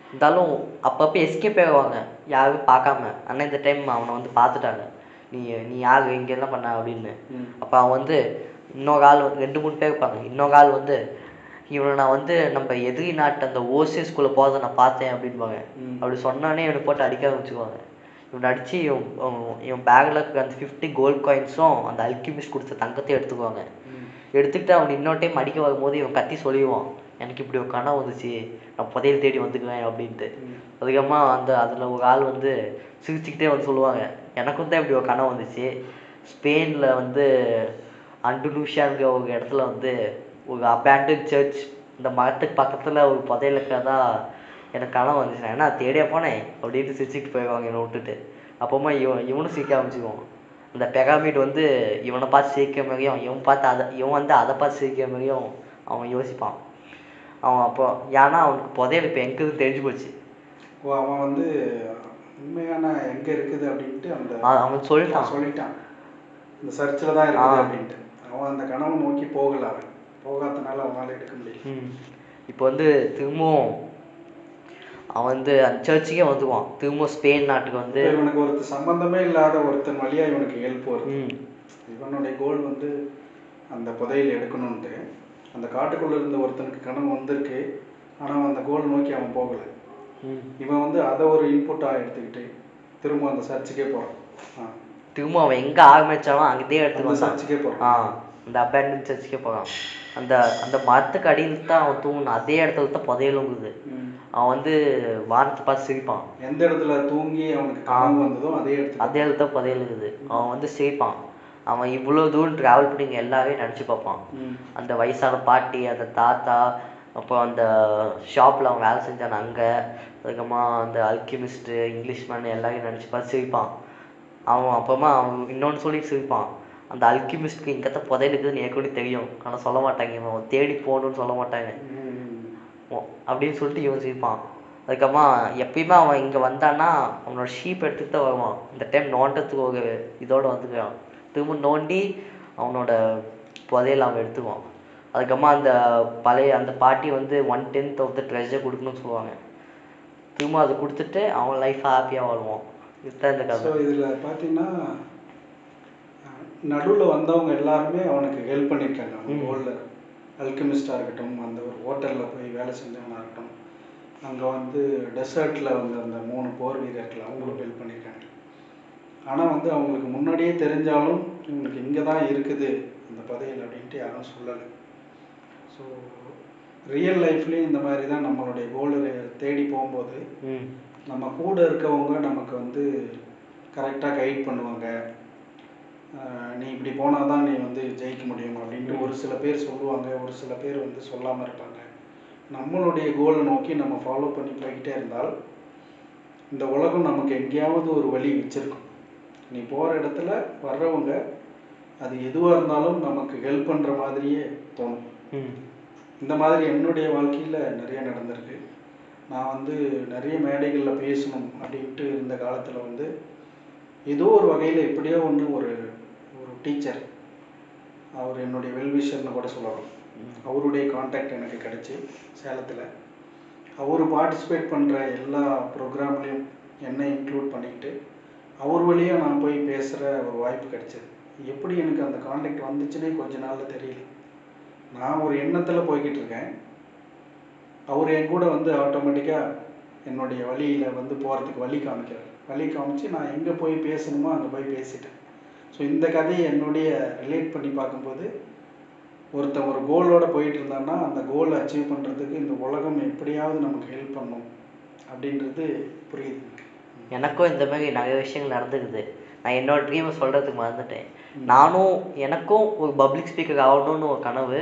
இருந்தாலும் அப்பப்போ எஸ்கேப் ஆகுவாங்க யாரும் பார்க்காம. ஆனால் இந்த டைம் அவனை வந்து பார்த்துட்டாங்க, நீ யார் இங்கே என்ன பண்ண அப்படின்னு. அப்போ அவன் வந்து இன்னொரு ஆள் வந்து 2-3 பேர் இருப்பாங்க. இன்னொரு ஆள் வந்து இவனை நான் வந்து நம்ம எதிரி நாட்டு அந்த ஓசிஎஸ்குள்ளே போகிறத நான் பார்த்தேன் அப்படின்பாங்க. அப்படி சொன்னானே இவனை போட்டு அடிக்க ஆரம்பிச்சுக்குவாங்க. இவனை அடித்து இவன் பேக்கில் இருக்கிற அந்த 50 கோல்டு காயின்ஸும் அந்த அல்கெமிஸ்ட் கொடுத்த தங்கத்தையும் எடுத்துக்குவாங்க. எடுத்துக்கிட்டு அவன் இன்னொரு டைம் அடிக்க வரும்போது இவன் கத்தி சொல்லிடுவான், எனக்கு இப்படி ஒரு கனவு வந்துச்சு, நான் புதையல் தேடி வந்துக்குவேன் அப்படின்ட்டு. அதுக்கப்புறமா அதில் ஒரு ஆள் வந்து சிரிச்சுக்கிட்டே வந்து சொல்லுவாங்க, எனக்கும் தான் இப்படி ஒரு கனவு வந்துச்சு, ஸ்பெயினில் வந்து அண்டலூசியாங்கிற ஒரு இடத்துல வந்து ஒரு அபேண்டன் சர்ச், இந்த மரத்துக்கு பக்கத்தில் ஒரு புதையல் இருக்கிறதா எனக்கு கனவு வந்துச்சு, நான் என்ன தேடியா போனேன் அப்படின்ட்டு சிரிச்சுட்டு போயிடுவாங்க என்னை விட்டுட்டு. அப்போமா இவனும் சிரிக்க ஆரம்பிச்சுக்குவான். அந்த பெராமிட் வந்து இவனை பார்த்து சிரிக்கிற மாதிரியும் இவன் வந்து அதை பார்த்து சிரிக்கிற மாதிரியும் அவன் யோசிப்பான். அவன் அப்போ ஏன்னா அவனுக்கு புதையல் இப்போ எங்கேருந்து தெரிஞ்சு போச்சு. அவன் வந்து உண்மையான எங்கே இருக்குது அப்படின்ட்டு அவன் சொல்லிட்டான் இந்த சர்ச்சில் தான் இருக்குது அப்படின்ட்டு. அவன் அந்த கனவை நோக்கி அவன் போகாதனால அவனால் எடுக்க முடியும். இப்போ வந்து திரும்பவும் அவன் வந்து அந்த சர்ச்சுக்கே வந்துடுவான். திரும்ப ஸ்பெயின் நாட்டுக்கு வந்து இவனுக்கு ஒருத்தர் சம்பந்தமே இல்லாத ஒருத்தன் வழியாக இவனுக்கு ஹெல்ப் வருது. இவனுடைய கோல் வந்து அந்த புதையல் எடுக்கணுன்ட்டு அந்த காட்டுக்குள்ளே இருந்த ஒருத்தனுக்கு கனவு வந்திருக்கு, ஆனால் அந்த கோல் நோக்கி அவன் போகலை. இவன் வந்து அதை ஒரு இன்புட்டாக எடுத்துக்கிட்டு திரும்ப அந்த சர்ச்சுக்கே போகிறான். திரும்ப அவன் எங்கே ஆரம்பிச்சாலும் அங்கேயே எடுத்துக்கோ சர்ச்சுக்கே போகிறான். அந்த அபேண்டன் சர்ச்சுக்கே போகிறான். அந்த மரத்துக்கு அடியில் தான் அவன் தூங்கினான், அதே இடத்துல தான் புதையலுங்குது. அவன் வந்து வானத்தை பார்த்து சிரிப்பான். எந்த இடத்துல தூங்கி அவனுக்கு கனவு வந்ததோ அதே இடத்துல தான் புதையல் இருக்குது. அவன் வந்து சிரிப்பான். அவன் இவ்வளோ தூரம் ட்ராவல் பண்ணி எல்லாரையும் நினச்சி பார்ப்பான். அந்த வயசான பாட்டி, அந்த தாத்தா, அப்போ அந்த ஷாப்பில் அவன் வேலை செஞ்சான் அங்கே, அதுக்கப்புறமா அந்த அல்கெமிஸ்ட்டு, இங்கிலீஷ்மேன் எல்லாரையும் நினச்சி பார்த்து சிரிப்பான். அவன் அப்புறமா அவன் இன்னொன்று சொல்லி சிரிப்பான், அந்த அல்கெமிஸ்ட்க்கு இங்கே தான் புதையல் இருக்குதுன்னு ஏற்கனவே தெரியும், ஆனால் சொல்ல மாட்டாங்க, இவன் தேடி போகணுன்னு சொல்ல மாட்டாங்க அப்படின்னு சொல்லிட்டு இவன் சிரிப்பான். அதுக்கப்புறமா எப்பயுமே அவன் இங்கே வந்தான்னா அவனோட ஷீப் எடுத்துகிட்டு தான் வருவான். இந்த டைம் நோண்டத்துக்கு ஒரு இதோடு வந்துக்கிறான். திரும்ப நோண்டி அவனோட புதையல் அவன் எடுத்துக்குவான். அதுக்கப்புறமா அந்த பாட்டி வந்து 1/10 ஆஃப் த ட்ரெஷர் கொடுக்கணும்னு சொல்லுவாங்க. திரும்ப அதை கொடுத்துட்டு அவன் லைஃப் ஹாப்பியாக வாழ்வான். இதுதான் இந்த கதை. இதில் பார்த்தீங்கன்னா நடுவில் வந்தவங்க எல்லாருமே அவனுக்கு ஹெல்ப் பண்ணியிருக்காங்க. அவன் கோல்டில் அல்கெமிஸ்டாக இருக்கட்டும், அந்த ஒரு ஹோட்டலில் போய் வேலை செஞ்சவனாக இருக்கட்டும், அங்கே வந்து டெசர்ட்டில் வந்து அந்த 3 போர் வீரர்கள் அவங்களும் ஹெல்ப் பண்ணியிருக்காங்க. ஆனால் வந்து அவங்களுக்கு முன்னாடியே தெரிஞ்சாலும் இவங்களுக்கு இங்கே தான் இருக்குது அந்த புதையல் அப்படின்ட்டு யாரும் சொல்லலை. ஸோ ரியல் லைஃப்லேயும் இந்த மாதிரி தான் நம்மளுடைய கோலை தேடி போகும்போது நம்ம கூட இருக்கவங்க நமக்கு வந்து கரெக்டாக கைட் பண்ணுவாங்க. நீ இப்படி போனால் தான் நீ வந்து ஜெயிக்க முடியும் அப்படின்ட்டு ஒரு சில பேர் சொல்லுவாங்க, ஒரு சில பேர் வந்து சொல்லாமல் இருப்பாங்க. நம்மளுடைய கோலை நோக்கி நம்ம ஃபாலோ பண்ணி போய்கிட்டே இருந்தால் இந்த உலகம் நமக்கு எங்கேயாவது ஒரு வழி வச்சுருக்கும். நீ போகிற இடத்துல வர்றவங்க அது எதுவாக இருந்தாலும் நமக்கு ஹெல்ப் பண்ணுற மாதிரியே தோணும். இந்த மாதிரி என்னுடைய வாழ்க்கையில் நிறைய நடந்திருக்கு. நான் வந்து நிறைய மேடைகளில் பேசணும் அப்படின்ட்டு இருந்த காலத்தில் வந்து ஏதோ ஒரு வகையில் எப்படியோ ஒன்று ஒரு டீச்சர், அவர் என்னுடைய வெல்விஷர்னு கூட சொல்லலாம், அவருடைய கான்டாக்ட் எனக்கு கிடச்சி சேலத்தில். அவர் பார்ட்டிசிபேட் பண்ணுற எல்லா ப்ரோக்ராம்லேயும் என்னை இன்க்ளூட் பண்ணிக்கிட்டு அவர் வழியாக நான் போய் பேசுகிற ஒரு வாய்ப்பு கிடச்சிது. எப்படி எனக்கு அந்த கான்டாக்ட் வந்துச்சுன்னே கொஞ்ச நாளில் தெரியல. நான் ஒரு எண்ணத்தில் போய்கிட்டு இருக்கேன். அவர் என் கூட வந்து ஆட்டோமேட்டிக்காக என்னுடைய வழியில் வந்து போகிறதுக்கு வழி காமிக்கிறார். வழி காமிச்சு நான் எங்கே போய் பேசணுமோ அங்கே போய் பேசிட்டேன். ஸோ இந்த கதையை என்னுடைய ரிலேட் பண்ணி பார்க்கும்போது, ஒருத்தன் ஒரு கோலோடு போயிட்டு இருந்தான்னா அந்த கோலை அச்சீவ் பண்ணுறதுக்கு இந்த உலகம் எப்படியாவது நமக்கு ஹெல்ப் பண்ணும் அப்படின்றது புரியுது. எனக்கும் இந்த மாதிரி நிறைய விஷயங்கள் நடந்துக்குது. நான் என்னோட ட்ரீமை சொல்கிறதுக்கு மறந்துட்டேன். எனக்கும் ஒரு பப்ளிக் ஸ்பீக்கர் ஆகணும்னு ஒரு கனவு.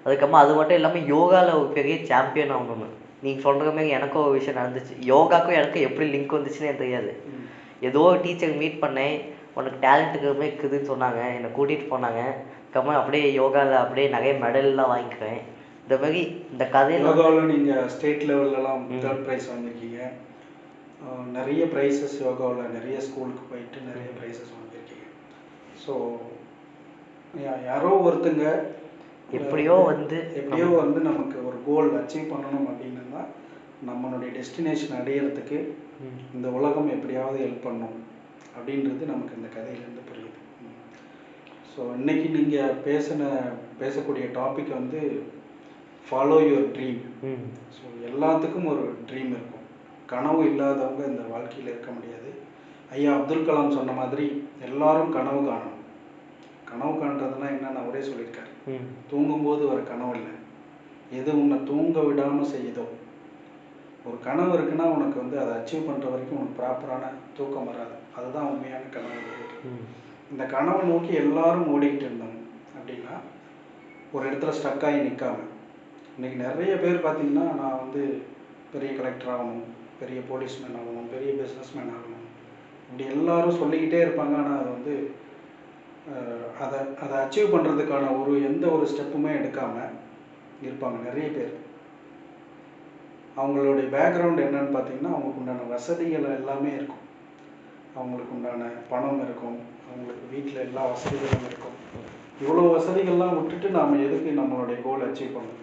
அதுக்கப்புறமா அது மட்டும் இல்லாமல் யோகாவில் ஒரு பெரிய சாம்பியன் ஆகணும்னு. நீங்கள் சொல்கிற மாதிரி எனக்கும் ஒரு விஷயம் நடந்துச்சு. யோகாக்கும் எனக்கும் எப்படி லிங்க் வந்துச்சுன்னே எனக்கு தெரியாது. ஏதோ ஒரு டீச்சர் மீட் பண்ணேன். உனக்கு டேலண்ட் இருக்குதுன்னு சொன்னாங்க. என்னை கூட்டிகிட்டு போனாங்க. அதுக்கப்புறமா அப்படியே யோகாவில் அப்படியே நிறைய மெடல்லாம் வாங்கிக்கிறேன். இந்த மாதிரி இந்த கதையில் யோகாவில் நீங்கள் ஸ்டேட் லெவல்லலாம் 3rd ப்ரைஸ் வாங்கியிருக்கீங்க. நிறைய ப்ரைஸஸ் யோகாவில் நிறைய ஸ்கூலுக்கு போயிட்டு நிறைய ப்ரைஸஸ் வாங்கியிருக்கீங்க. ஸோ யாரோ ஒருத்தங்க எப்படியோ வந்து நமக்கு ஒரு கோல் அச்சீவ் பண்ணணும் அப்படின்னா நம்மளுடைய டெஸ்டினேஷன் அடையிறதுக்கு இந்த உலகம் எப்படியாவது ஹெல்ப் பண்ணும் அப்படின்றது நமக்கு இந்த கதையிலேருந்து புரியுது. ஸோ இன்னைக்கு நீங்கள் பேசக்கூடிய டாபிக் வந்து ஃபாலோ யுவர் ட்ரீம். ஸோ எல்லாத்துக்கும் ஒரு ட்ரீம் இருக்கும். கனவு இல்லாதவங்க இந்த வாழ்க்கையில் இருக்க முடியாது. ஐயா அப்துல் கலாம் சொன்ன மாதிரி எல்லாரும் கனவு காணணும். கனவு காண்றதுனா என்னன்னு அவரே சொல்லியிருக்காரு. தூங்கும்போது ஒரு கனவு இல்லை, எது உன்னை தூங்க விடாமல் செய்யுதோ. ஒரு கனவு இருக்குன்னா உனக்கு வந்து அதை அச்சீவ் பண்ணுற வரைக்கும் உனக்கு ப்ராப்பரான தூக்கம் வராது. அதுதான் உண்மையான கனவு. இந்த கனவை நோக்கி எல்லாரும் ஓடிக்கிட்டு இருந்தோம் அப்படின்னா ஒரு இடத்துல ஸ்டக்காகி நிற்காம. இன்றைக்கி நிறைய பேர் பார்த்திங்கன்னா நான் வந்து பெரிய கலெக்டர் ஆகணும், பெரிய போலீஸ்மேன் ஆகணும், பெரிய பிஸ்னஸ்மேன் ஆகணும், இப்படி எல்லாரும் சொல்லிக்கிட்டே இருப்பாங்க. ஆனால் அது வந்து அதை அச்சீவ் பண்ணுறதுக்கான எந்த ஒரு ஸ்டெப்புமே எடுக்காமல் இருப்பாங்க நிறைய பேர். அவங்களுடைய பேக்ரவுண்ட் என்னன்னு பார்த்தீங்கன்னா அவங்களுக்கு உண்டான வசதிகள் எல்லாமே இருக்கும். அவங்களுக்கு உண்டான பணம் இருக்கும், அவங்களுக்கு வீட்டில் எல்லா வசதிகளும் இருக்கும். இவ்வளோ வசதிகள்லாம் விட்டுட்டு நாம் எதுக்கு நம்மளுடைய கோல் அச்சீவ் பண்ணணும்?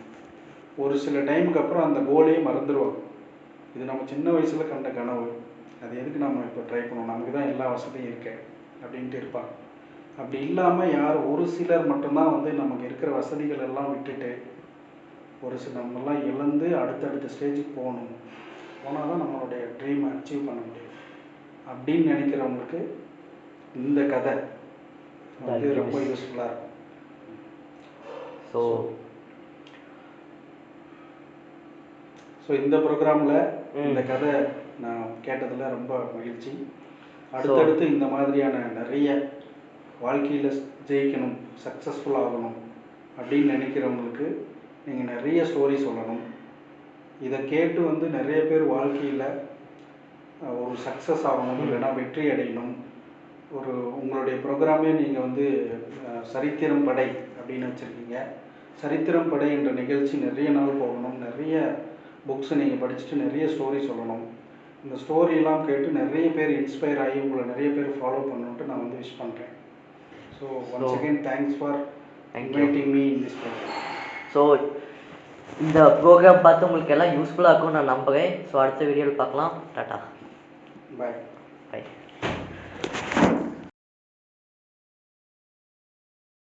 ஒரு சில டைமுக்கு அப்புறம் அந்த கோலையே மறந்துடுவாங்க. இது நம்ம சின்ன வயசில் கண்ட கனவு, அது எதுக்கு நம்ம இப்போ ட்ரை பண்ணணும், நமக்கு தான் எல்லா வசதியும் இருக்கு அப்படின்ட்டு இருப்பாங்க. அப்படி இல்லாமல் ஒரு சிலர் மட்டும்தான் வந்து நமக்கு இருக்கிற வசதிகள் எல்லாம் விட்டுட்டு நம்மெல்லாம் இழந்து அடுத்தடுத்த ஸ்டேஜுக்கு போனால் தான் நம்மளுடைய ட்ரீமை அச்சீவ் பண்ண முடியும் அப்படின்னு நினைக்கிறவங்களுக்கு இந்த கதை வந்து ரொம்ப யூஸ்ஃபுல்லாக இருக்கும். ஸோ இந்த ப்ரோக்ராமில் இந்த கதை நான் கேட்டதில் ரொம்ப மகிழ்ச்சி. அடுத்தடுத்து இந்த மாதிரியான நிறைய வாழ்க்கையில் ஜெயிக்கணும், சக்ஸஸ்ஃபுல் ஆகணும் அப்படின்னு நினைக்கிறவங்களுக்கு நீங்கள் நிறைய ஸ்டோரி சொல்லணும். இதை கேட்டு வந்து நிறைய பேர் வாழ்க்கையில் ஒரு சக்ஸஸ் ஆகணும், இல்லைன்னா வெற்றி அடையணும். உங்களுடைய ப்ரோக்ராமே நீங்கள் வந்து சரித்திரம் படை அப்படின்னு வச்சுருக்கீங்க. சரித்திரம் படை என்ற நிகழ்ச்சி நிறைய நாள் போகணும். நிறைய புக்ஸை நீங்கள் படிச்சுட்டு நிறைய ஸ்டோரி சொல்லணும். இந்த ஸ்டோரியெல்லாம் கேட்டு நிறைய பேர் இன்ஸ்பயர் ஆகி உங்களை நிறைய பேர் ஃபாலோ பண்ணணுன்ட்டு நான் வந்து விஷ் பண்ணுறேன். So once again thanks for inviting me in this programme. So இந்த ப்ரோக்ராம் பார்த்து உங்களுக்கு எல்லாம் யூஸ்ஃபுல்லாக இருக்கும்னு நான் நம்புகிறேன். ஸோ அடுத்த வீடியோவில் பார்க்கலாம். டாட்டா, பாய். பாய்.